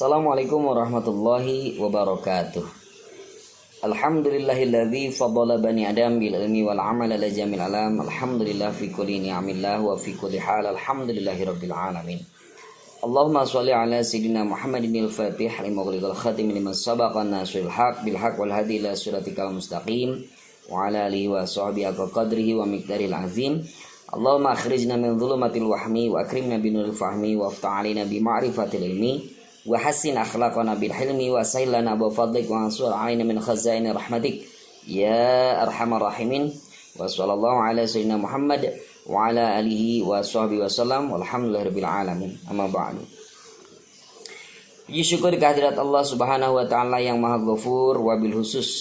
Assalamualaikum warahmatullahi wabarakatuh. Alhamdulillahilladzi faddala bani adam bil ilmi wal amal ala jamil alam. Alhamdulillah fi kulli ni'amillah wa fi kulli hal. Alhamdulillahi rabbil alamin. Allahumma shalli ala sayyidina Muhammadin al-Fatih lima ughliqal khatim liman sabaqa nasrul haq bil haq wal hadi ila siratikal mustaqim wa ala alihi wa sahbihi qadrihi wa miqdaril azim. Allahumma akhrijna min dhulumatil wahmi wa akrimna binuril fahmi wa aftah alaina bi ma'rifatil ilmi wa hassin akhlaqana bil hilmi wa sailana bi fadlik wa ansur alaina min khazaini rahmatik ya arhamar rahimin. Wa sallallahu ala sayyidina Muhammad wa ala alihi wa sahbihi wasallam walhamdulillahirabbil alamin. Amma ba'du. Puji syukur kehadirat Allah Subhanahu wa taala yang Maha Ghafur, wabil khusus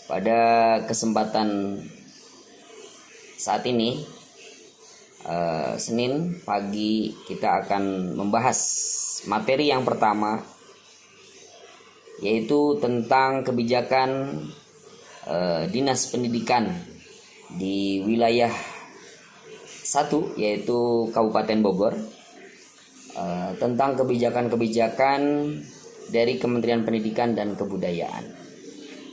pada kesempatan saat ini Senin pagi kita akan membahas materi yang pertama, yaitu tentang kebijakan Dinas Pendidikan di wilayah 1, yaitu Kabupaten Bogor, tentang kebijakan-kebijakan dari Kementerian Pendidikan dan Kebudayaan.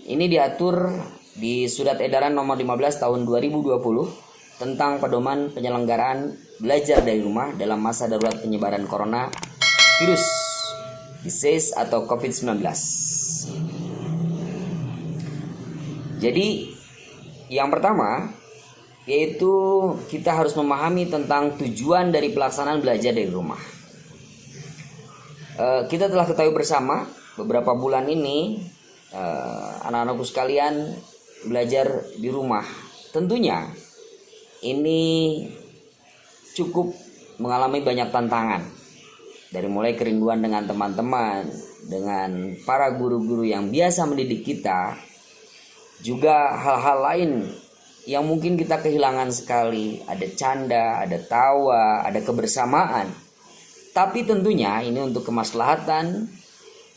Ini diatur di Surat Edaran Nomor 15 Tahun 2020 tentang pedoman penyelenggaraan belajar dari rumah dalam masa darurat penyebaran corona virus disease atau COVID-19. Jadi yang pertama yaitu kita harus memahami tentang tujuan dari pelaksanaan belajar dari rumah. Kita telah ketahui bersama beberapa bulan ini anak-anakku sekalian belajar di rumah. Tentunya ini cukup mengalami banyak tantangan. Dari mulai kerinduan dengan teman-teman, dengan para guru-guru yang biasa mendidik kita, juga hal-hal lain yang mungkin kita kehilangan sekali. Ada canda, ada tawa, ada kebersamaan. Tapi tentunya ini untuk kemaslahatan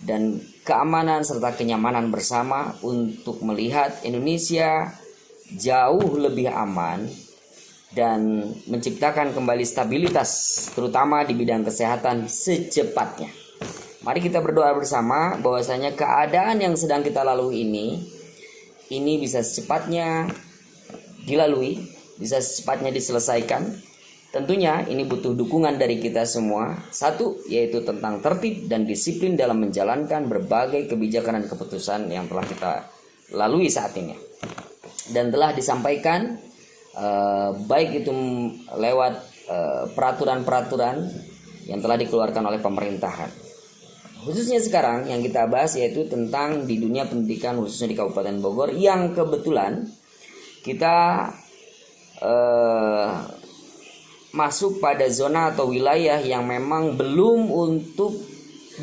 dan keamanan serta kenyamanan bersama untuk melihat Indonesia jauh lebih aman dan menciptakan kembali stabilitas terutama di bidang kesehatan secepatnya. Mari kita berdoa bersama bahwasanya keadaan yang sedang kita lalui ini bisa secepatnya dilalui, bisa secepatnya diselesaikan. Tentunya ini butuh dukungan dari kita semua. Satu, yaitu tentang tertib dan disiplin dalam menjalankan berbagai kebijakan dan keputusan yang telah kita lalui saat ini dan telah disampaikan baik itu lewat peraturan-peraturan yang telah dikeluarkan oleh pemerintahan. Khususnya sekarang yang kita bahas yaitu tentang di dunia pendidikan, khususnya di Kabupaten Bogor, yang kebetulan kita masuk pada zona atau wilayah yang memang belum untuk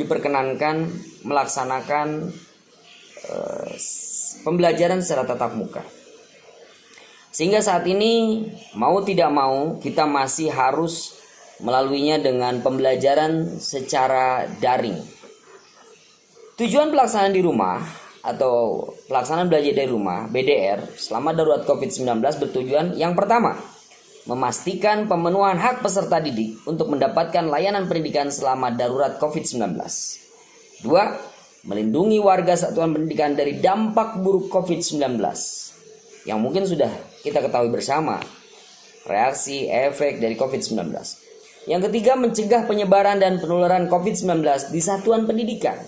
diperkenankan melaksanakan pembelajaran secara tatap muka. Sehingga saat ini mau tidak mau kita masih harus melaluinya dengan pembelajaran secara daring. Tujuan pelaksanaan di rumah atau pelaksanaan belajar dari rumah BDR selama darurat COVID-19 bertujuan yang pertama, memastikan pemenuhan hak peserta didik untuk mendapatkan layanan pendidikan selama darurat COVID-19. 2. Melindungi warga satuan pendidikan dari dampak buruk COVID-19 yang mungkin sudah kita ketahui bersama, reaksi efek dari COVID-19. Yang ketiga, mencegah penyebaran dan penularan COVID-19 di satuan pendidikan.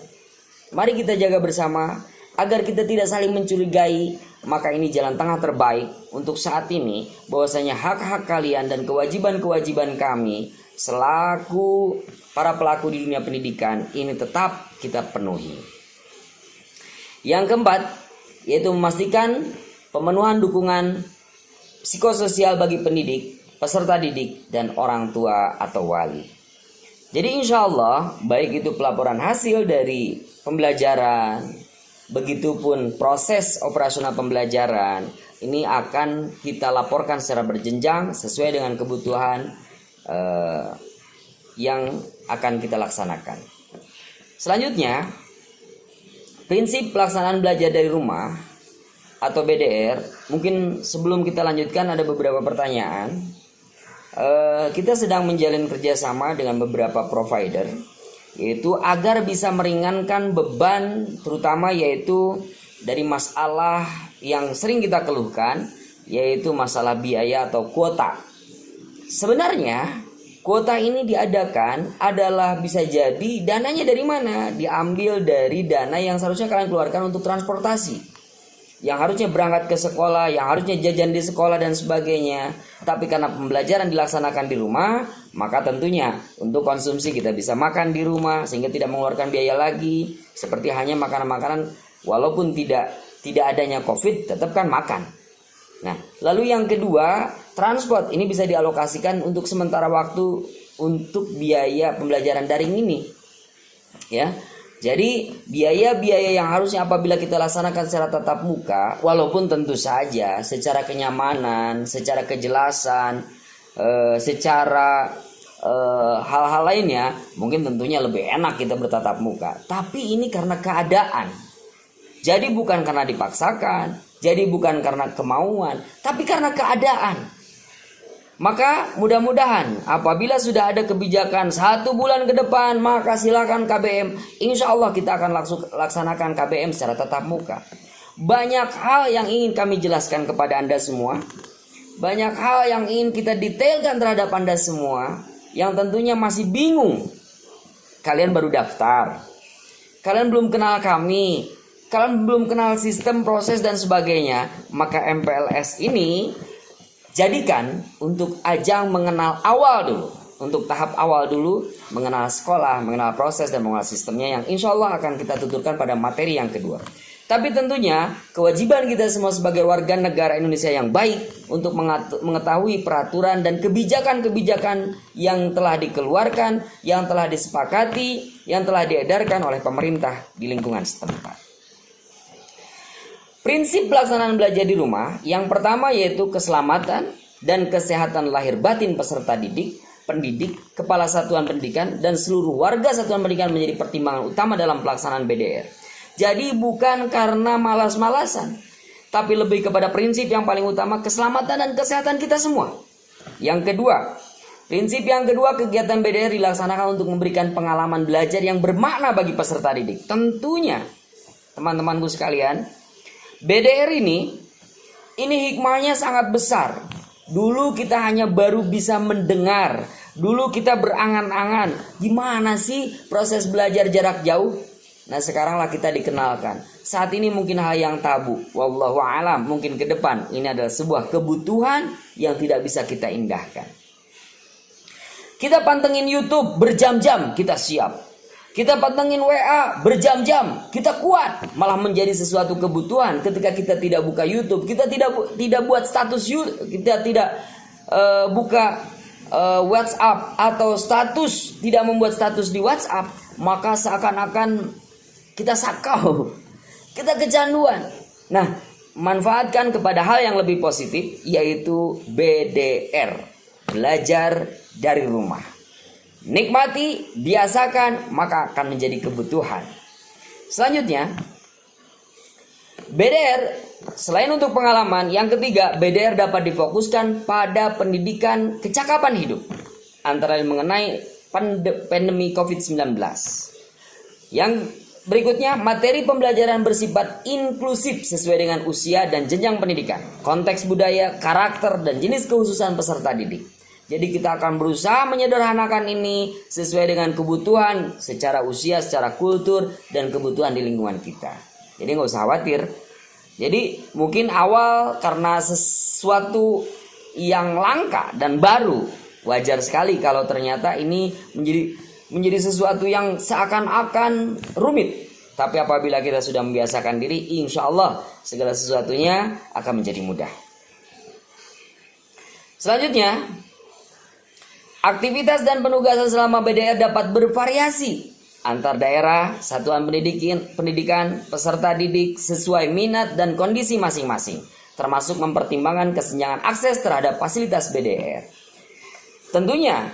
Mari kita jaga bersama agar kita tidak saling mencurigai. Maka ini jalan tengah terbaik untuk saat ini, bahwasanya hak-hak kalian dan kewajiban-kewajiban kami selaku para pelaku di dunia pendidikan ini tetap kita penuhi. Yang keempat, yaitu memastikan pemenuhan dukungan psikososial bagi pendidik, peserta didik, dan orang tua atau wali. Jadi insya Allah, baik itu pelaporan hasil dari pembelajaran, begitupun proses operasional pembelajaran, ini akan kita laporkan secara berjenjang sesuai dengan kebutuhan yang akan kita laksanakan. Selanjutnya, prinsip pelaksanaan belajar dari rumah atau BDR, mungkin sebelum kita lanjutkan ada beberapa pertanyaan. Kita sedang menjalin kerjasama dengan beberapa provider yaitu agar bisa meringankan beban, terutama yaitu dari masalah yang sering kita keluhkan, yaitu masalah biaya atau kuota. Sebenarnya kuota ini diadakan adalah bisa jadi dananya dari mana? Diambil dari dana yang seharusnya kalian keluarkan untuk transportasi, yang harusnya berangkat ke sekolah, yang harusnya jajan di sekolah dan sebagainya. Tapi karena pembelajaran dilaksanakan di rumah, maka tentunya untuk konsumsi kita bisa makan di rumah sehingga tidak mengeluarkan biaya lagi. Seperti hanya makanan-makanan walaupun tidak adanya COVID tetap kan makan. Nah, lalu yang kedua, transport ini bisa dialokasikan untuk sementara waktu untuk biaya pembelajaran daring ini. Ya. Jadi biaya-biaya yang harusnya apabila kita laksanakan secara tatap muka, walaupun tentu saja secara kenyamanan, secara kejelasan, secara hal-hal lainnya mungkin tentunya lebih enak kita bertatap muka. Tapi ini karena keadaan. Jadi bukan karena dipaksakan, jadi bukan karena kemauan, tapi karena keadaan. Maka mudah-mudahan apabila sudah ada kebijakan 1 bulan ke depan, maka silakan KBM. Insya Allah kita akan laksanakan KBM secara tatap muka. Banyak hal yang ingin kami jelaskan kepada Anda semua. Banyak hal yang ingin kita detailkan terhadap Anda semua, yang tentunya masih bingung. Kalian baru daftar, kalian belum kenal kami, kalian belum kenal sistem, proses dan sebagainya. Maka MPLS ini jadikan untuk ajang mengenal awal dulu, untuk tahap awal dulu, mengenal sekolah, mengenal proses dan mengenal sistemnya, yang insya Allah akan kita tuturkan pada materi yang kedua. Tapi tentunya kewajiban kita semua sebagai warga negara Indonesia yang baik untuk mengetahui peraturan dan kebijakan-kebijakan yang telah dikeluarkan, yang telah disepakati, yang telah diedarkan oleh pemerintah di lingkungan setempat. Prinsip pelaksanaan belajar di rumah yang pertama yaitu keselamatan dan kesehatan lahir batin peserta didik, pendidik, kepala satuan pendidikan, dan seluruh warga satuan pendidikan menjadi pertimbangan utama dalam pelaksanaan BDR. Jadi bukan karena malas-malasan, tapi lebih kepada prinsip yang paling utama, keselamatan dan kesehatan kita semua. Yang kedua, prinsip yang kedua, kegiatan BDR dilaksanakan untuk memberikan pengalaman belajar yang bermakna bagi peserta didik. Tentunya teman-temanku sekalian, BDR ini hikmahnya sangat besar. Dulu kita hanya baru bisa mendengar. Dulu kita berangan-angan, gimana sih proses belajar jarak jauh? Nah, sekaranglah kita dikenalkan. Saat ini mungkin hal yang tabu. Wallahu a'lam, mungkin ke depan ini adalah sebuah kebutuhan yang tidak bisa kita indahkan. Kita pantengin YouTube berjam-jam, kita siap. Kita pantengin WA berjam-jam, kita kuat. Malah menjadi sesuatu kebutuhan ketika kita tidak buka YouTube, kita tidak buat status YouTube, kita tidak buka WhatsApp atau status, tidak membuat status di WhatsApp, maka seakan-akan kita sakau, kita kecanduan. Nah, manfaatkan kepada hal yang lebih positif, yaitu BDR, belajar dari rumah. Nikmati, biasakan, maka akan menjadi kebutuhan. Selanjutnya, BDR selain untuk pengalaman, yang ketiga, BDR dapat difokuskan pada pendidikan kecakapan hidup, antara lain mengenai pandemi COVID-19. Yang berikutnya, materi pembelajaran bersifat inklusif sesuai dengan usia dan jenjang pendidikan, konteks budaya, karakter, dan jenis kekhususan peserta didik. Jadi kita akan berusaha menyederhanakan ini sesuai dengan kebutuhan secara usia, secara kultur, dan kebutuhan di lingkungan kita. Jadi nggak usah khawatir. Jadi mungkin awal karena sesuatu yang langka dan baru, wajar sekali kalau ternyata ini menjadi sesuatu yang seakan-akan rumit. Tapi apabila kita sudah membiasakan diri, insya Allah segala sesuatunya akan menjadi mudah. Selanjutnya, aktivitas dan penugasan selama BDR dapat bervariasi antar daerah, satuan pendidikan, peserta didik sesuai minat dan kondisi masing-masing, termasuk mempertimbangkan kesenjangan akses terhadap fasilitas BDR. Tentunya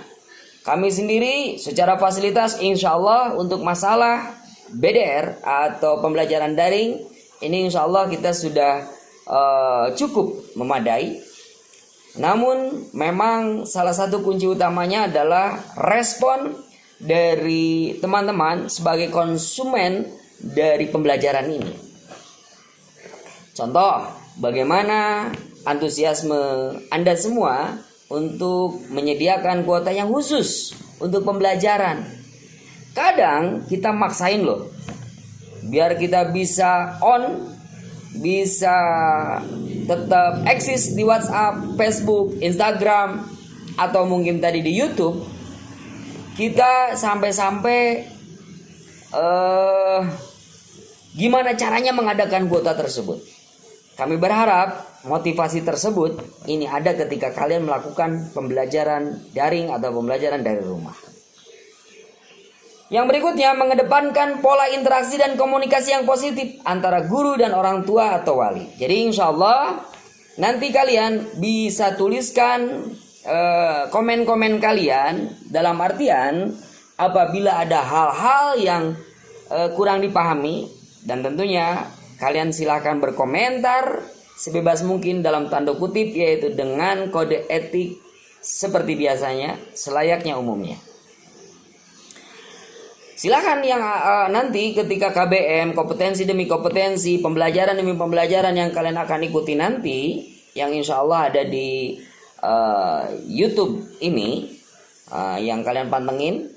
kami sendiri secara fasilitas insya Allah untuk masalah BDR atau pembelajaran daring ini insya Allah kita sudah cukup memadai. Namun memang salah satu kunci utamanya adalah respon dari teman-teman sebagai konsumen dari pembelajaran ini. Contoh, bagaimana antusiasme Anda semua untuk menyediakan kuota yang khusus untuk pembelajaran. Kadang kita maksain loh, biar kita bisa bisa tetap eksis di WhatsApp, Facebook, Instagram, atau mungkin tadi di YouTube. Kita sampai-sampai gimana caranya mengadakan kuota tersebut. Kami berharap motivasi tersebut ini ada ketika kalian melakukan pembelajaran daring atau pembelajaran dari rumah. Yang berikutnya, mengedepankan pola interaksi dan komunikasi yang positif antara guru dan orang tua atau wali. Jadi insya Allah nanti kalian bisa tuliskan komen-komen kalian, dalam artian apabila ada hal-hal yang kurang dipahami, dan tentunya kalian silahkan berkomentar sebebas mungkin dalam tanda kutip, yaitu dengan kode etik seperti biasanya, selayaknya umumnya. Silakan yang nanti ketika KBM, kompetensi demi kompetensi, pembelajaran demi pembelajaran yang kalian akan ikuti nanti, yang insya Allah ada di YouTube ini, yang kalian pantengin,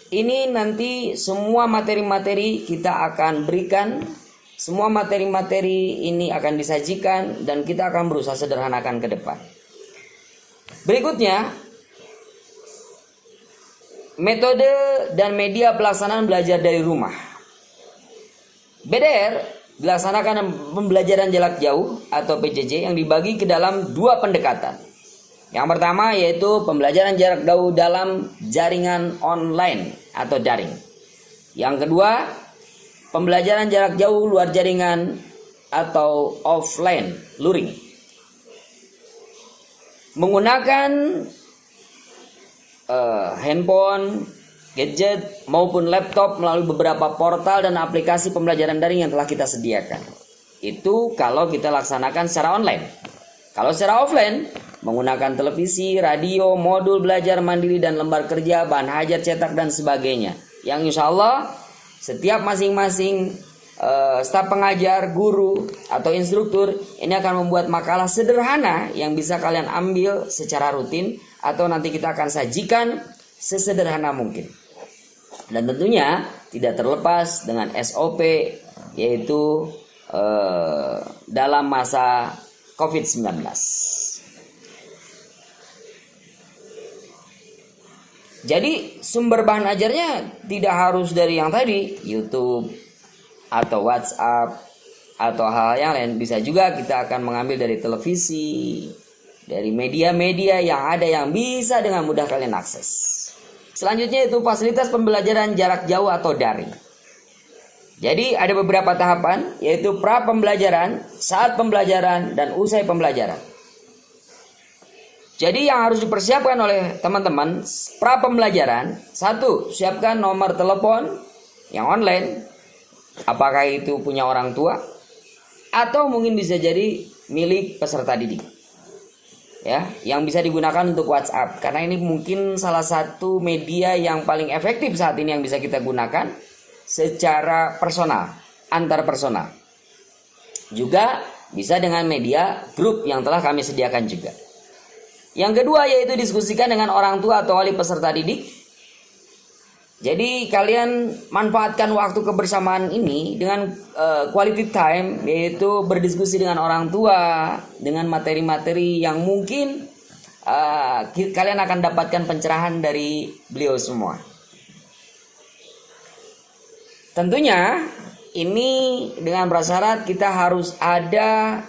ini nanti semua materi-materi kita akan berikan, semua materi-materi ini akan disajikan dan kita akan berusaha sederhanakan ke depan. Berikutnya, metode dan media pelaksanaan belajar dari rumah. BDR dilaksanakan pembelajaran jarak jauh atau PJJ yang dibagi ke dalam dua pendekatan. Yang pertama yaitu pembelajaran jarak jauh dalam jaringan online atau daring. Yang kedua, pembelajaran jarak jauh luar jaringan atau offline, luring. Menggunakan handphone, gadget maupun laptop melalui beberapa portal dan aplikasi pembelajaran daring yang telah kita sediakan. Itu kalau kita laksanakan secara online. Kalau secara offline, menggunakan televisi, radio, modul belajar mandiri dan lembar kerja, bahan hajar cetak dan sebagainya. Yang insya Allah setiap masing-masing staf pengajar, guru atau instruktur ini akan membuat makalah sederhana yang bisa kalian ambil secara rutin, atau nanti kita akan sajikan sesederhana mungkin. Dan tentunya tidak terlepas dengan SOP, yaitu dalam masa COVID-19. Jadi sumber bahan ajarnya tidak harus dari yang tadi, YouTube atau WhatsApp atau hal yang lain. Bisa juga kita akan mengambil dari televisi, dari media-media yang ada yang bisa dengan mudah kalian akses. Selanjutnya itu fasilitas pembelajaran jarak jauh atau daring. Jadi ada beberapa tahapan, yaitu pra pembelajaran, saat pembelajaran, dan usai pembelajaran. Jadi yang harus dipersiapkan oleh teman-teman pra pembelajaran, satu, siapkan nomor telepon yang online, apakah itu punya orang tua atau mungkin bisa jadi milik peserta didik. Ya, yang bisa digunakan untuk WhatsApp, karena ini mungkin salah satu media yang paling efektif saat ini yang bisa kita gunakan secara personal, antar personal. Juga bisa dengan media grup yang telah kami sediakan juga. Yang kedua yaitu diskusikan dengan orang tua atau wali peserta didik. Jadi kalian manfaatkan waktu kebersamaan ini dengan quality time, yaitu berdiskusi dengan orang tua dengan materi-materi yang mungkin kalian akan dapatkan pencerahan dari beliau semua. Tentunya ini dengan prasyarat kita harus ada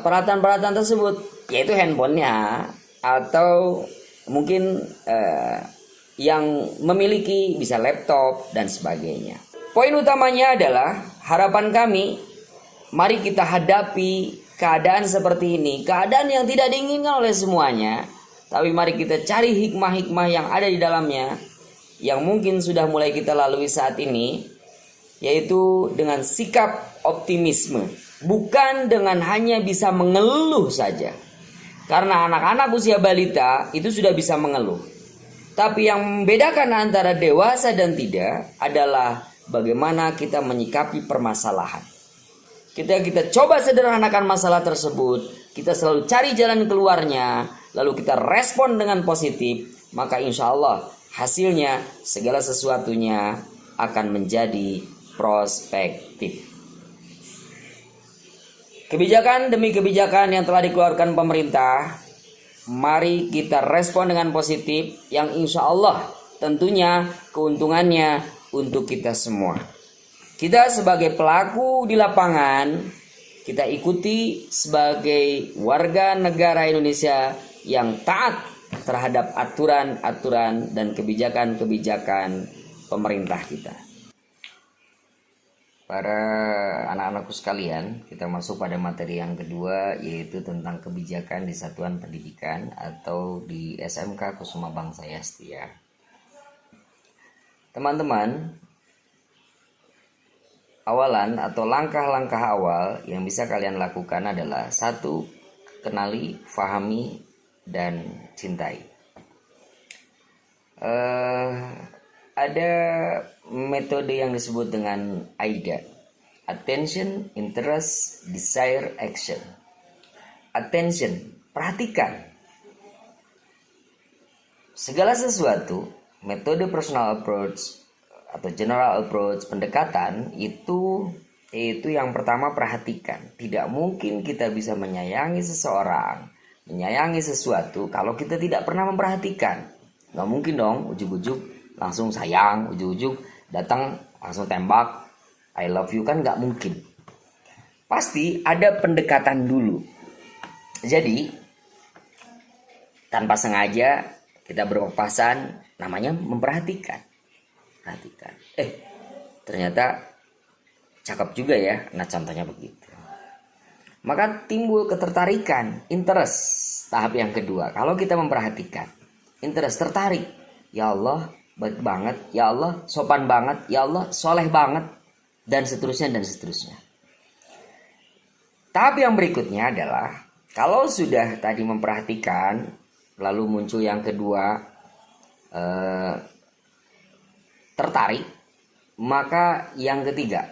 peralatan-peralatan tersebut, yaitu handphonenya atau mungkin yang memiliki bisa laptop dan sebagainya. Poin utamanya adalah harapan kami, mari kita hadapi keadaan seperti ini, keadaan yang tidak diinginkan oleh semuanya, tapi mari kita cari hikmah-hikmah yang ada di dalamnya, yang mungkin sudah mulai kita lalui saat ini, yaitu dengan sikap optimisme, bukan dengan hanya bisa mengeluh saja. Karena anak-anak usia balita itu sudah bisa mengeluh. Tapi yang membedakan antara dewasa dan tidak adalah bagaimana kita menyikapi permasalahan. Kita coba sederhanakan masalah tersebut, kita selalu cari jalan keluarnya, lalu kita respon dengan positif, maka insya Allah hasilnya segala sesuatunya akan menjadi prospektif. Kebijakan demi kebijakan yang telah dikeluarkan pemerintah, mari kita respon dengan positif yang insya Allah tentunya keuntungannya untuk kita semua. Kita sebagai pelaku di lapangan, kita ikuti sebagai warga negara Indonesia yang taat terhadap aturan-aturan dan kebijakan-kebijakan pemerintah kita. Para anak-anakku sekalian, kita masuk pada materi yang kedua, yaitu tentang kebijakan di satuan pendidikan atau di SMK Kusuma Bangsa Yastia. Teman-teman, awalan atau langkah-langkah awal yang bisa kalian lakukan adalah: 1. Kenali, fahami, dan cintai. Ada metode yang disebut dengan AIDA. Attention, Interest, Desire, Action. Attention, perhatikan. Segala sesuatu, metode personal approach atau general approach, pendekatan itu yaitu yang pertama perhatikan. Tidak mungkin kita bisa menyayangi seseorang, menyayangi sesuatu kalau kita tidak pernah memperhatikan. Gak mungkin dong ujuk-ujuk langsung sayang, ujuk-ujuk datang langsung tembak I love you, kan gak mungkin. Pasti ada pendekatan dulu. Jadi tanpa sengaja kita berpapasan, namanya memperhatikan. Perhatikan, ternyata cakep juga ya. Nah, contohnya begitu. Maka timbul ketertarikan, interest. Tahap yang kedua, kalau kita memperhatikan, interest, tertarik. Ya Allah, baik banget. Ya Allah, sopan banget. Ya Allah, soleh banget. Dan seterusnya, dan seterusnya. Tahap yang berikutnya adalah, kalau sudah tadi memperhatikan, lalu muncul yang kedua, tertarik, maka yang ketiga,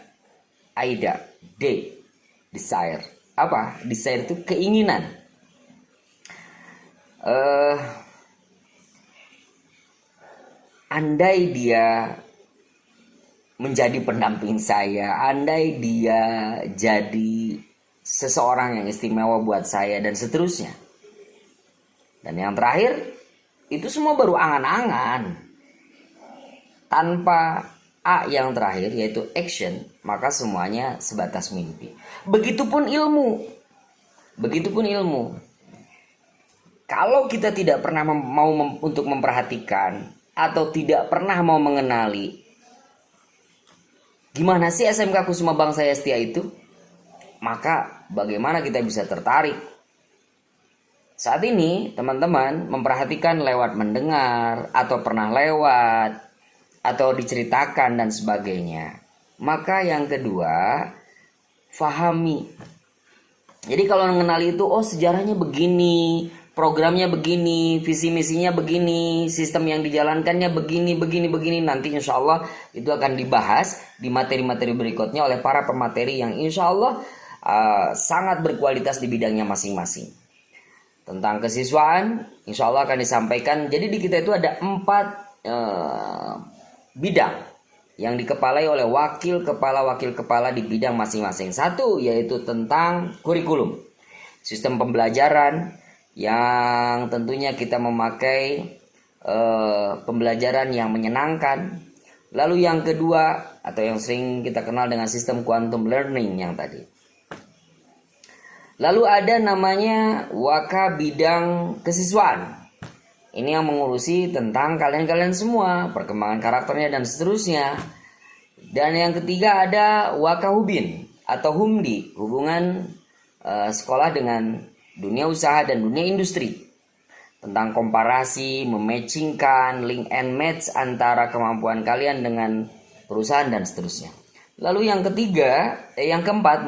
AIDA, D, desire. Apa? Desire itu keinginan. Andai dia menjadi pendamping saya, andai dia jadi seseorang yang istimewa buat saya, dan seterusnya. Dan yang terakhir, itu semua baru angan-angan. Tanpa A yang terakhir, yaitu action, maka semuanya sebatas mimpi. Begitupun ilmu. Begitupun ilmu. Kalau kita tidak pernah untuk memperhatikan atau tidak pernah mau mengenali gimana sih SMK Kusuma Bangsa Yastia itu, maka bagaimana kita bisa tertarik? Saat ini teman-teman memperhatikan lewat mendengar atau pernah lewat atau diceritakan dan sebagainya. Maka yang kedua, fahami. Jadi kalau mengenali itu, oh sejarahnya begini, programnya begini, visi misinya begini, sistem yang dijalankannya begini. Nanti insya Allah itu akan dibahas di materi-materi berikutnya oleh para pemateri yang insya Allah sangat berkualitas di bidangnya masing-masing. Tentang kesiswaan, insya Allah akan disampaikan. Jadi di kita itu ada 4 bidang yang dikepalai oleh wakil kepala di bidang masing-masing. 1 yaitu tentang kurikulum, sistem pembelajaran yang tentunya kita memakai pembelajaran yang menyenangkan. Lalu yang kedua atau yang sering kita kenal dengan sistem quantum learning yang tadi. Lalu ada namanya waka bidang kesiswaan. Ini yang mengurusi tentang kalian-kalian semua, perkembangan karakternya dan seterusnya. Dan yang ketiga ada Wakahubin atau Humdi, hubungan sekolah dengan dunia usaha dan dunia industri. Tentang komparasi, mematchingkan, link and match antara kemampuan kalian dengan perusahaan dan seterusnya. Lalu yang keempat,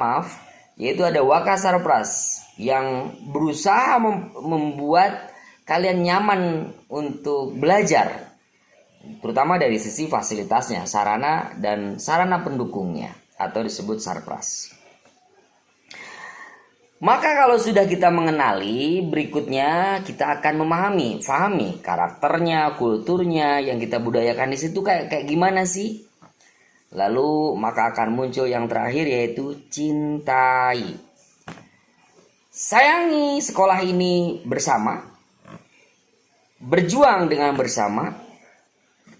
yaitu ada Wakasarpras yang berusaha membuat kalian nyaman untuk belajar, terutama dari sisi fasilitasnya, sarana dan sarana pendukungnya atau disebut sarpras. Maka kalau sudah kita mengenali, berikutnya kita akan fahami karakternya, kulturnya yang kita budayakan di situ kayak gimana sih. Lalu maka akan muncul yang terakhir, yaitu cintai. Sayangi sekolah ini bersama, berjuang dengan bersama,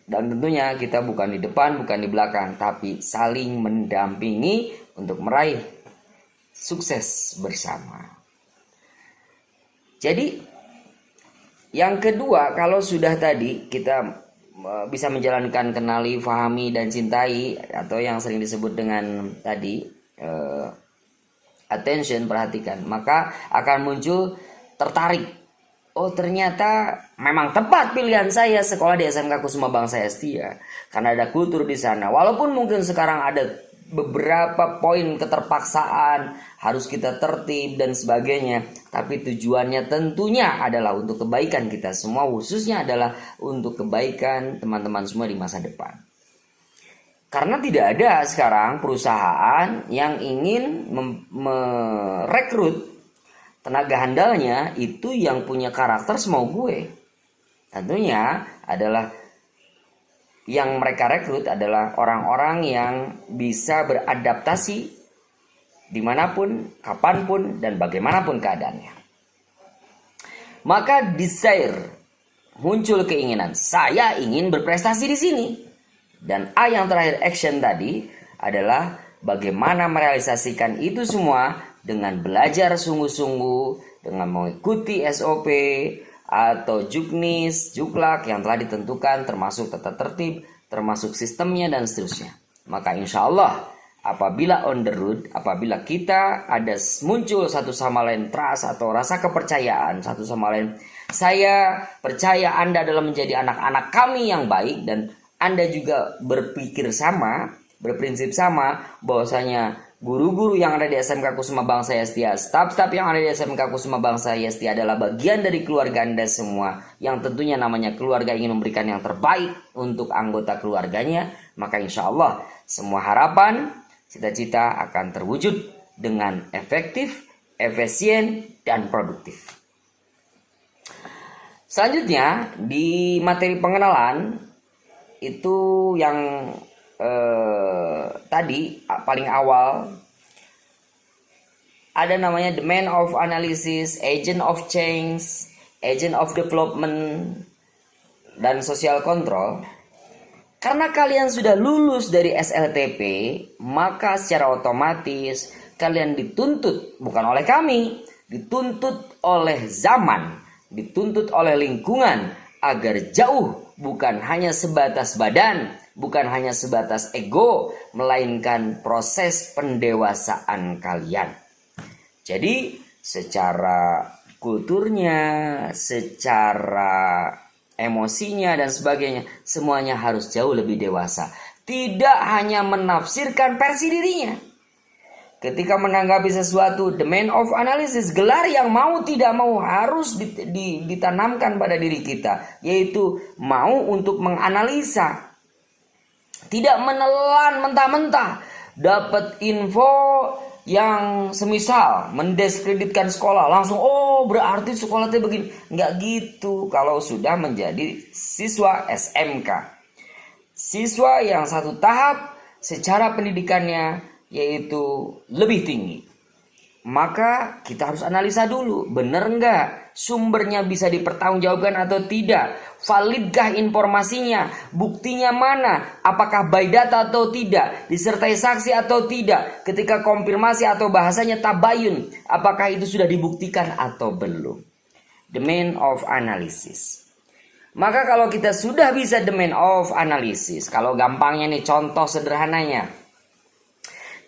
dan tentunya kita bukan di depan, bukan di belakang, tapi saling mendampingi untuk meraih sukses bersama. Jadi yang kedua, kalau sudah tadi kita bisa menjalankan kenali, fahami, dan cintai, atau yang sering disebut dengan tadi attention, perhatikan, maka akan muncul tertarik. Oh, ternyata memang tepat pilihan saya sekolah di SMK Kusuma Bangsa Yastia karena ada kultur di sana. Walaupun mungkin sekarang ada beberapa poin keterpaksaan, harus kita tertib dan sebagainya, tapi tujuannya tentunya adalah untuk kebaikan kita semua, khususnya adalah untuk kebaikan teman-teman semua di masa depan. Karena tidak ada sekarang perusahaan yang ingin merekrut tenaga handalnya itu yang punya karakter semau gue. Tentunya adalah yang mereka rekrut adalah orang-orang yang bisa beradaptasi dimanapun, kapanpun, dan bagaimanapun keadaannya. Maka desire, muncul keinginan, saya ingin berprestasi di sini. Dan A yang terakhir, action tadi, adalah bagaimana merealisasikan itu semua dengan belajar sungguh-sungguh, dengan mengikuti SOP atau juknis, juklak yang telah ditentukan, termasuk tata tertib, termasuk sistemnya dan seterusnya. Maka insya Allah apabila on the road, apabila kita ada muncul satu sama lain trust atau rasa kepercayaan satu sama lain, saya percaya Anda adalah menjadi anak-anak kami yang baik, dan Anda juga berpikir sama, berprinsip sama, bahwasanya guru-guru yang ada di SMK Kusuma Bangsa Yastia, staf-staf yang ada di SMK Kusuma Bangsa Yastia adalah bagian dari keluarga Anda semua, yang tentunya namanya keluarga ingin memberikan yang terbaik untuk anggota keluarganya. Maka insya Allah semua harapan, cita-cita akan terwujud dengan efektif, efisien, dan produktif. Selanjutnya di materi pengenalan itu yang tadi paling awal ada namanya domain of analysis, agent of change, agent of development, dan social control. Karena kalian sudah lulus dari SLTP, maka secara otomatis kalian dituntut, bukan oleh kami, dituntut oleh zaman, dituntut oleh lingkungan agar jauh, bukan hanya sebatas badan, bukan hanya sebatas ego, melainkan proses pendewasaan kalian. Jadi secara kulturnya, secara emosinya dan sebagainya, semuanya harus jauh lebih dewasa. Tidak hanya menafsirkan versi dirinya. Ketika menanggapi sesuatu, domain of analysis, gelar yang mau tidak mau harus ditanamkan pada diri kita, yaitu mau untuk menganalisa. Tidak menelan mentah-mentah, dapat info yang semisal mendiskreditkan sekolah, langsung oh berarti sekolah itu begini. Nggak gitu kalau sudah menjadi siswa SMK. Siswa yang satu tahap secara pendidikannya yaitu lebih tinggi. Maka kita harus analisa dulu, benar nggak sumbernya bisa dipertanggungjawabkan atau tidak, validkah informasinya, buktinya mana, apakah by data atau tidak, disertai saksi atau tidak, ketika konfirmasi atau bahasanya tabayun, apakah itu sudah dibuktikan atau belum. Domain of analysis. Maka kalau kita sudah bisa domain of analysis, kalau gampangnya nih contoh sederhananya,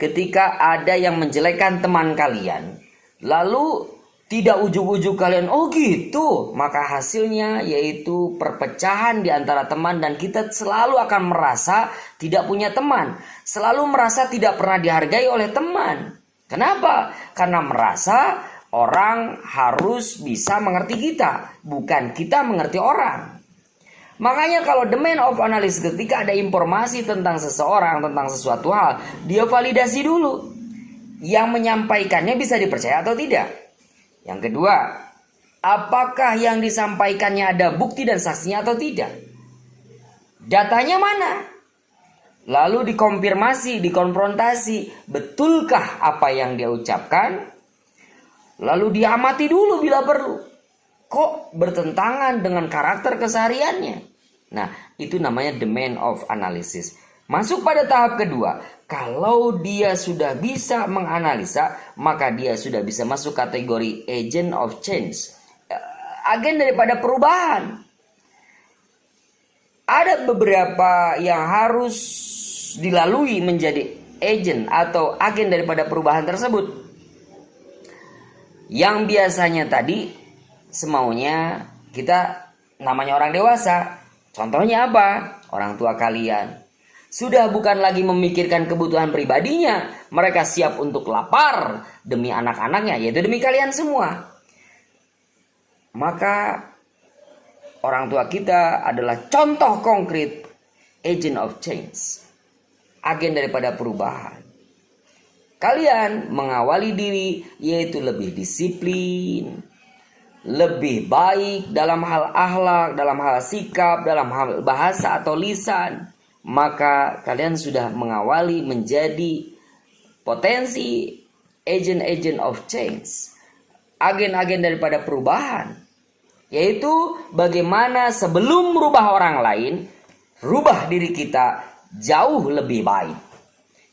ketika ada yang menjelekkan teman kalian, lalu tidak ujug-ujug kalian, oh gitu, maka hasilnya yaitu perpecahan di antara teman, dan kita selalu akan merasa tidak punya teman, selalu merasa tidak pernah dihargai oleh teman. Kenapa? Karena merasa Orang harus bisa mengerti kita, bukan kita mengerti orang. Makanya kalau domain of analysis, ketika ada informasi tentang seseorang, tentang sesuatu hal, dia validasi dulu. Yang menyampaikannya bisa dipercaya atau tidak. Yang kedua, apakah yang disampaikannya ada bukti dan saksinya atau tidak? Datanya mana? Lalu dikonfirmasi, dikonfrontasi, betulkah apa yang dia ucapkan? Lalu diamati dulu bila perlu. Kok bertentangan dengan karakter kesehariannya? Nah, itu namanya domain of analysis. Masuk pada tahap kedua. Kalau dia sudah bisa menganalisa, maka dia sudah bisa masuk kategori agent of change. Agen daripada perubahan. Ada beberapa yang harus dilalui menjadi agent atau agen daripada perubahan tersebut. Yang biasanya tadi semaunya kita, namanya orang dewasa. Contohnya apa? Orang tua kalian sudah bukan lagi memikirkan kebutuhan pribadinya. Mereka siap untuk lapar demi anak-anaknya, yaitu demi kalian semua. Maka orang tua kita adalah contoh konkret agent of change, agen daripada perubahan. Kalian mengawali diri, yaitu lebih disiplin, lebih baik dalam hal akhlak, dalam hal sikap, dalam hal bahasa atau lisan. Maka kalian sudah mengawali menjadi potensi agent-agent of change, agen-agen daripada perubahan. Yaitu bagaimana sebelum merubah orang lain, rubah diri kita jauh lebih baik.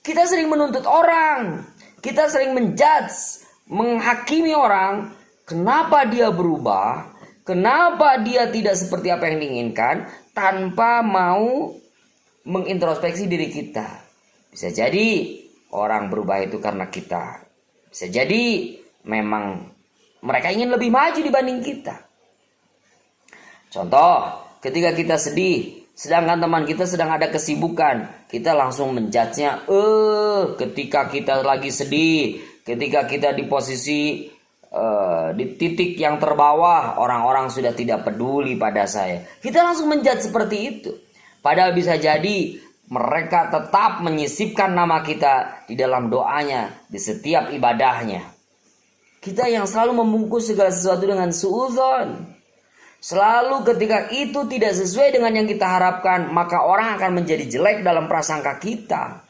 Kita sering menuntut orang, kita sering menjudge, menghakimi orang. Kenapa dia berubah? Kenapa dia tidak seperti apa yang diinginkan? Tanpa mau mengintrospeksi diri kita. Bisa jadi orang berubah itu karena kita. Bisa jadi memang mereka ingin lebih maju dibanding kita. Contoh, ketika kita sedih, sedangkan teman kita sedang ada kesibukan, kita langsung menjudge-nya. Ketika kita lagi sedih, ketika kita di posisi di titik yang terbawah, orang-orang sudah tidak peduli pada saya. Kita langsung menjudge seperti itu. Padahal bisa jadi mereka tetap menyisipkan nama kita di dalam doanya, di setiap ibadahnya. Kita yang selalu membungkus segala sesuatu dengan suudzon. Selalu ketika itu tidak sesuai dengan yang kita harapkan, maka orang akan menjadi jelek dalam prasangka kita.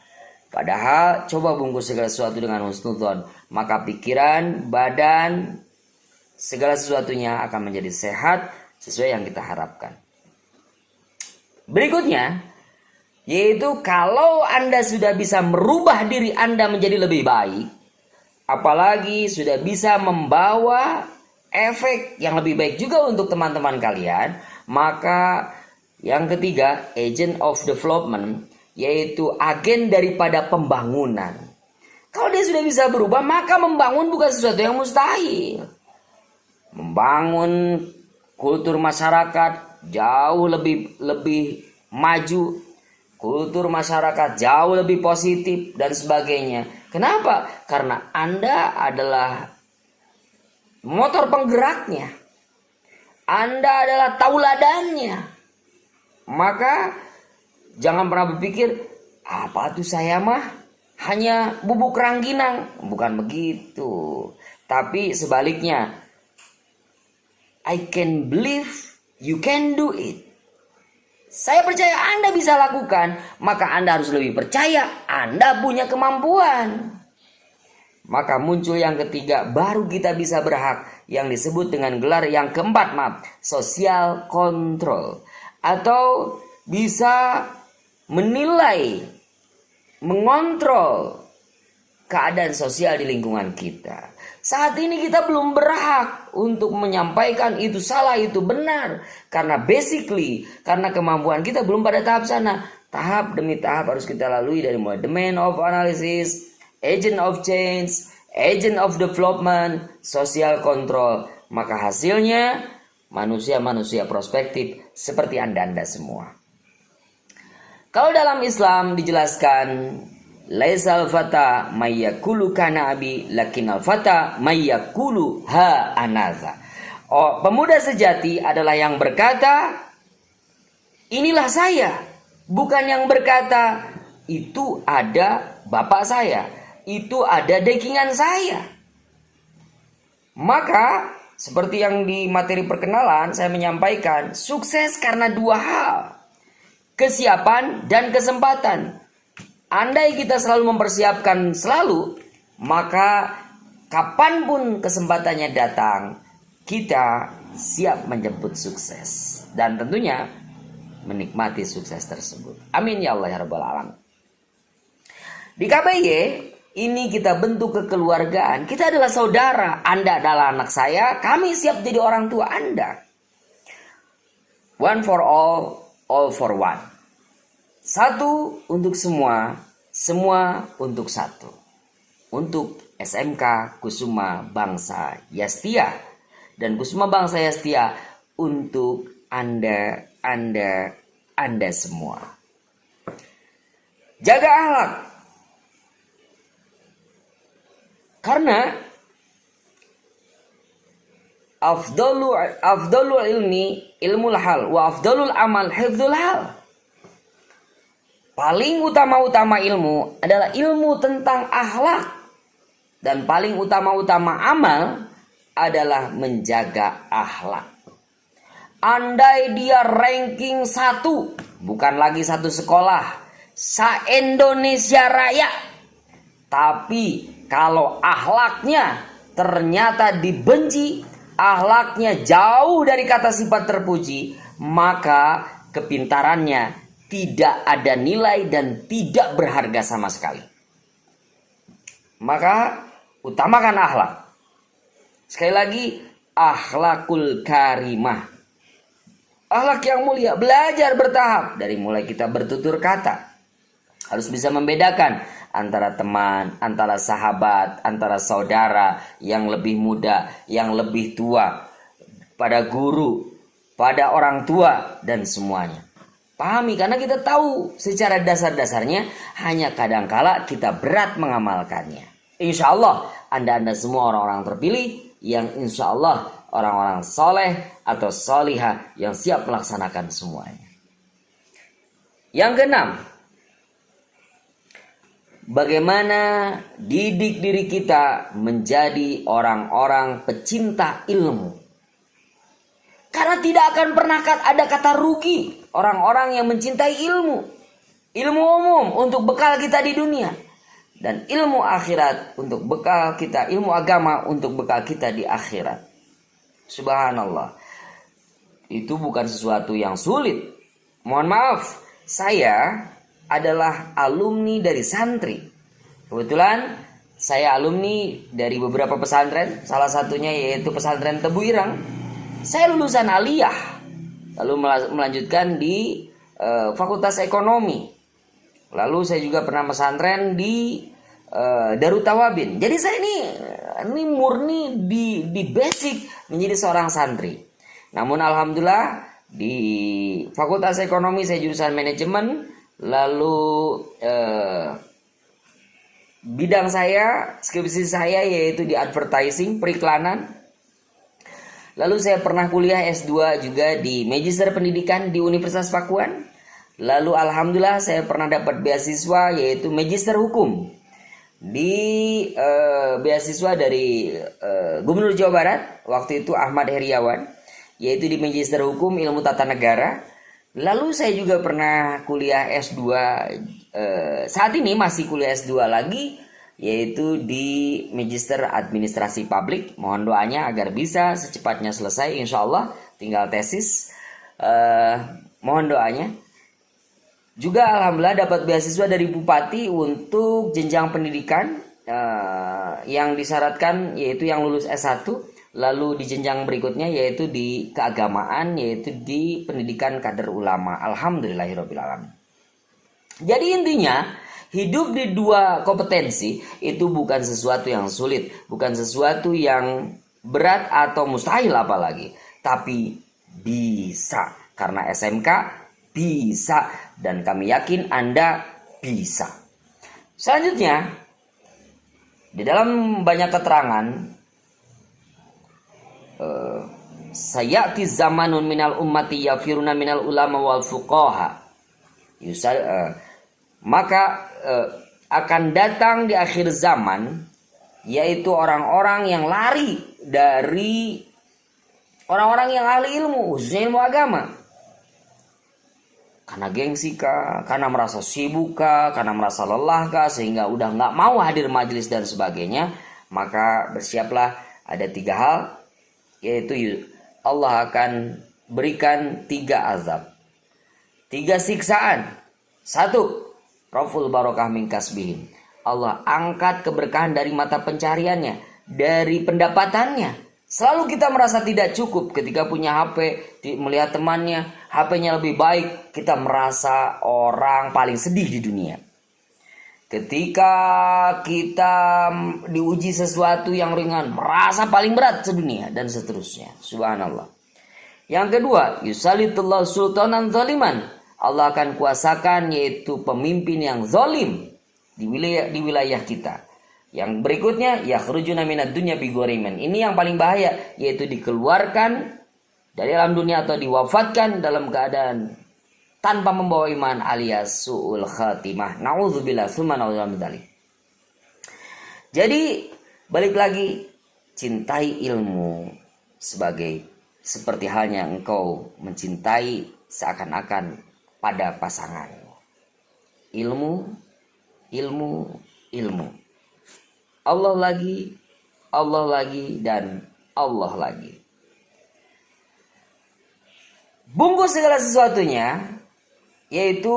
Padahal coba bungkus segala sesuatu dengan husnudzon, maka pikiran, badan, segala sesuatunya akan menjadi sehat sesuai yang kita harapkan. Berikutnya, yaitu kalau Anda sudah bisa merubah diri Anda menjadi lebih baik, apalagi sudah bisa membawa efek yang lebih baik juga untuk teman-teman kalian, maka yang ketiga, agent of development, yaitu agen daripada pembangunan. Kalau dia sudah bisa berubah, maka membangun bukan sesuatu yang mustahil. Membangun kultur masyarakat jauh lebih maju, kultur masyarakat jauh lebih positif dan sebagainya. Kenapa? Karena Anda adalah motor penggeraknya. Anda adalah tauladannya. Maka jangan pernah berpikir, apa tuh saya mah hanya bubuk rangginang. Bukan begitu. Tapi sebaliknya, I can believe you can do it. Saya percaya Anda bisa lakukan. Maka Anda harus lebih percaya Anda punya kemampuan. Maka muncul yang ketiga, baru kita bisa berhak, yang disebut dengan gelar yang keempat, social control. Atau bisa menilai, mengontrol keadaan sosial di lingkungan kita. Saat ini kita belum berhak untuk menyampaikan itu salah, itu benar. Karena basically, karena kemampuan kita belum pada tahap sana. Tahap demi tahap harus kita lalui, dari mulai domain of analysis, agent of change, agent of development, social control. Maka hasilnya manusia-manusia prospektif seperti Anda semua. Kalau dalam Islam dijelaskan Laisal fata mayyakulu kana abi lakinal fata mayyakulu ha anaza. Oh, pemuda sejati adalah yang berkata, inilah saya, bukan yang berkata itu ada bapak saya, itu ada dekingan saya. Maka seperti yang di materi perkenalan saya menyampaikan, sukses karena dua hal, kesiapan dan kesempatan. Andai kita selalu mempersiapkan selalu, maka kapanpun kesempatannya datang, kita siap menjemput sukses. Dan tentunya menikmati sukses tersebut. Amin ya Allah ya Rabbal Alamin. Di KBY ini kita bentuk kekeluargaan. Kita adalah saudara. Anda adalah anak saya. Kami siap jadi orang tua Anda. One for all for one. Satu untuk semua, semua untuk satu. Untuk SMK Kusuma Bangsa Yastia. Dan Kusuma Bangsa Yastia untuk Anda semua. Jaga akhlak. Karena afdalul ilmi ilmul hal wa afdalul amal hifdzul hal. Paling utama-utama ilmu adalah ilmu tentang akhlak. Dan paling utama-utama amal adalah menjaga akhlak. Andai dia ranking 1, bukan lagi satu sekolah, se-Indonesia Raya. Tapi kalau akhlaknya ternyata dibenci, akhlaknya jauh dari kata sifat terpuji, maka kepintarannya tidak ada nilai dan tidak berharga sama sekali. Maka utamakan akhlak. Sekali lagi, akhlakul karimah. Akhlak yang mulia, belajar bertahap. Dari mulai kita bertutur kata, harus bisa membedakan antara teman, antara sahabat, antara saudara, yang lebih muda, yang lebih tua, pada guru, pada orang tua, dan semuanya. Pahami, karena kita tahu secara dasar-dasarnya, hanya kadangkala kita berat mengamalkannya. Insya Allah Anda semua orang-orang terpilih, yang insya Allah orang-orang soleh atau solihah yang siap melaksanakan semuanya. Yang keenam, bagaimana didik diri kita menjadi orang-orang pecinta ilmu. Karena tidak akan pernah ada kata rugi orang-orang yang mencintai ilmu. Ilmu umum untuk bekal kita di dunia. Dan ilmu akhirat untuk bekal kita. Ilmu agama untuk bekal kita di akhirat. Subhanallah. Itu bukan sesuatu yang sulit. Mohon maaf, saya adalah alumni dari santri. Kebetulan saya alumni dari beberapa pesantren. Salah satunya yaitu pesantren Tebu Irang. Saya lulusan aliyah, lalu melanjutkan di Fakultas Ekonomi. Lalu saya juga pernah pesantren di Darut Tawabin. Jadi saya ini murni di basic menjadi seorang santri. Namun alhamdulillah di Fakultas Ekonomi saya jurusan manajemen. Lalu bidang saya, skripsi saya yaitu di advertising, periklanan. Lalu saya pernah kuliah S2 juga di Magister Pendidikan di Universitas Pakuan. Lalu alhamdulillah saya pernah dapat beasiswa yaitu Magister Hukum di beasiswa dari Gubernur Jawa Barat waktu itu Ahmad Heriawan, yaitu di Magister Hukum Ilmu Tata Negara. Lalu saya juga pernah kuliah S2, saat ini masih kuliah S2 lagi, yaitu di Magister Administrasi Publik. Mohon doanya agar bisa secepatnya selesai, insya Allah tinggal tesis. Mohon doanya. Juga alhamdulillah dapat beasiswa dari Bupati untuk jenjang pendidikan yang disyaratkan yaitu yang lulus S1. Lalu di jenjang berikutnya yaitu di keagamaan, yaitu di pendidikan kader ulama. Alhamdulillahirrabbilalamin. Jadi intinya, hidup di dua kompetensi itu bukan sesuatu yang sulit, bukan sesuatu yang berat atau mustahil apalagi, tapi bisa. Karena SMK bisa dan kami yakin Anda bisa. Selanjutnya, di dalam banyak keterangan, sayati zamanun minal ummati yafiruna minal ulama wal fuqaha. Maka akan datang di akhir zaman, yaitu orang-orang yang lari dari orang-orang yang ahli ilmu, khususnya ilmu agama. Karena gengsi kah, karena merasa sibuk kah, karena merasa lelah kah, sehingga udah nggak mau hadir majelis dan sebagainya. Maka bersiaplah, ada 3 hal, yaitu Allah akan berikan 3 azab, 3 siksaan. 1, raful barokah min kasbihim. Allah angkat keberkahan dari mata pencariannya, dari pendapatannya. Selalu kita merasa tidak cukup ketika punya HP, melihat temannya HP-nya lebih baik, kita merasa orang paling sedih di dunia. Ketika kita diuji sesuatu yang ringan, merasa paling berat sedunia, dan seterusnya. Subhanallah. Yang kedua, yusalitullahu sultanan zaliman. Allah akan kuasakan, yaitu pemimpin yang zalim di wilayah kita. Yang berikutnya, yakhrujuna minad dunya bighoriman. Ini yang paling bahaya, yaitu dikeluarkan dari alam dunia atau diwafatkan dalam keadaan tanpa membawa iman, alias su'ul khatimah. Na'udzubillah, tsumma na'udzubillah min dzalik. Jadi, balik lagi, cintai ilmu seperti halnya engkau mencintai seakan-akan pada pasangan. Ilmu. Allah lagi, dan Allah lagi. Bungkus segala sesuatunya, yaitu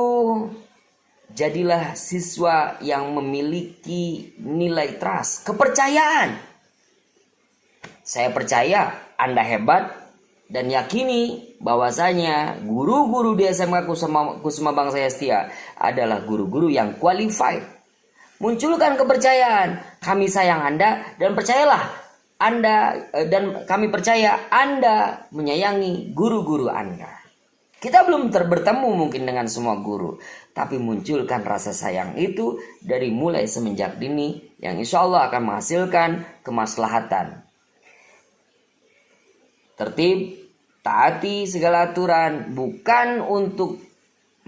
jadilah siswa yang memiliki nilai trust, kepercayaan. Saya percaya Anda hebat dan yakini bahwasanya guru-guru di SMK Kusuma Bangsa Yastia adalah guru-guru yang qualified. Munculkan kepercayaan, kami sayang Anda dan percayalah Anda, dan kami percaya Anda menyayangi guru-guru Anda. Kita belum bertemu mungkin dengan semua guru, tapi munculkan rasa sayang itu dari mulai semenjak dini, yang insya Allah akan menghasilkan kemaslahatan. Tertib, taati segala aturan, bukan untuk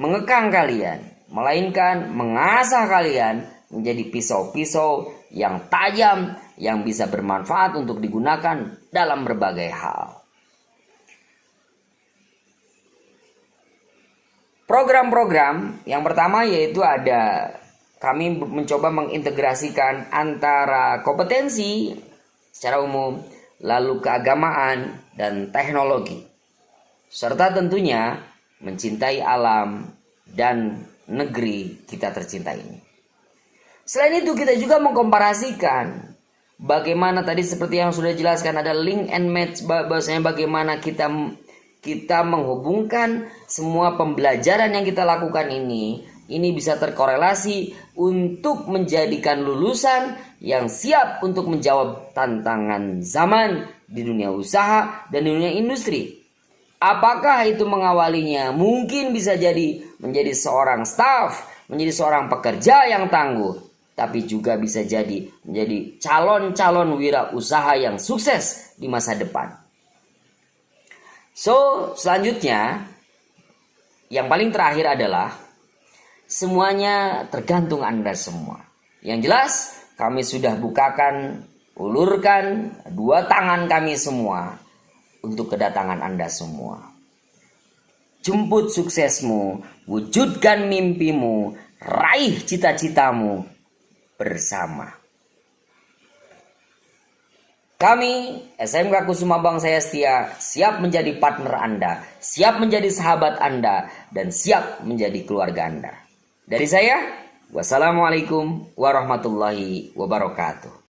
mengekang kalian, melainkan mengasah kalian menjadi pisau-pisau yang tajam, yang bisa bermanfaat untuk digunakan dalam berbagai hal. Program-program yang pertama yaitu kami mencoba mengintegrasikan antara kompetensi secara umum, lalu keagamaan dan teknologi, serta tentunya mencintai alam dan negeri kita tercinta ini. Selain itu kita juga mengkomparasikan bagaimana tadi seperti yang sudah dijelaskan, ada link and match, bahwasanya bagaimana kita menghubungkan semua pembelajaran yang kita lakukan ini bisa terkorelasi untuk menjadikan lulusan yang siap untuk menjawab tantangan zaman di dunia usaha dan di dunia industri. Apakah itu mengawalinya mungkin bisa jadi menjadi seorang staf, menjadi seorang pekerja yang tangguh, tapi juga bisa jadi menjadi calon-calon wirausaha yang sukses di masa depan. So, selanjutnya yang paling terakhir adalah semuanya tergantung Anda semua. Yang jelas, kami sudah ulurkan 2 tangan kami semua untuk kedatangan Anda semua. Jemput suksesmu, wujudkan mimpimu, raih cita-citamu bersama. Kami SMK Kusuma Bangsa Yastia siap menjadi partner Anda, siap menjadi sahabat Anda, dan siap menjadi keluarga Anda. Dari saya, wassalamualaikum warahmatullahi wabarakatuh.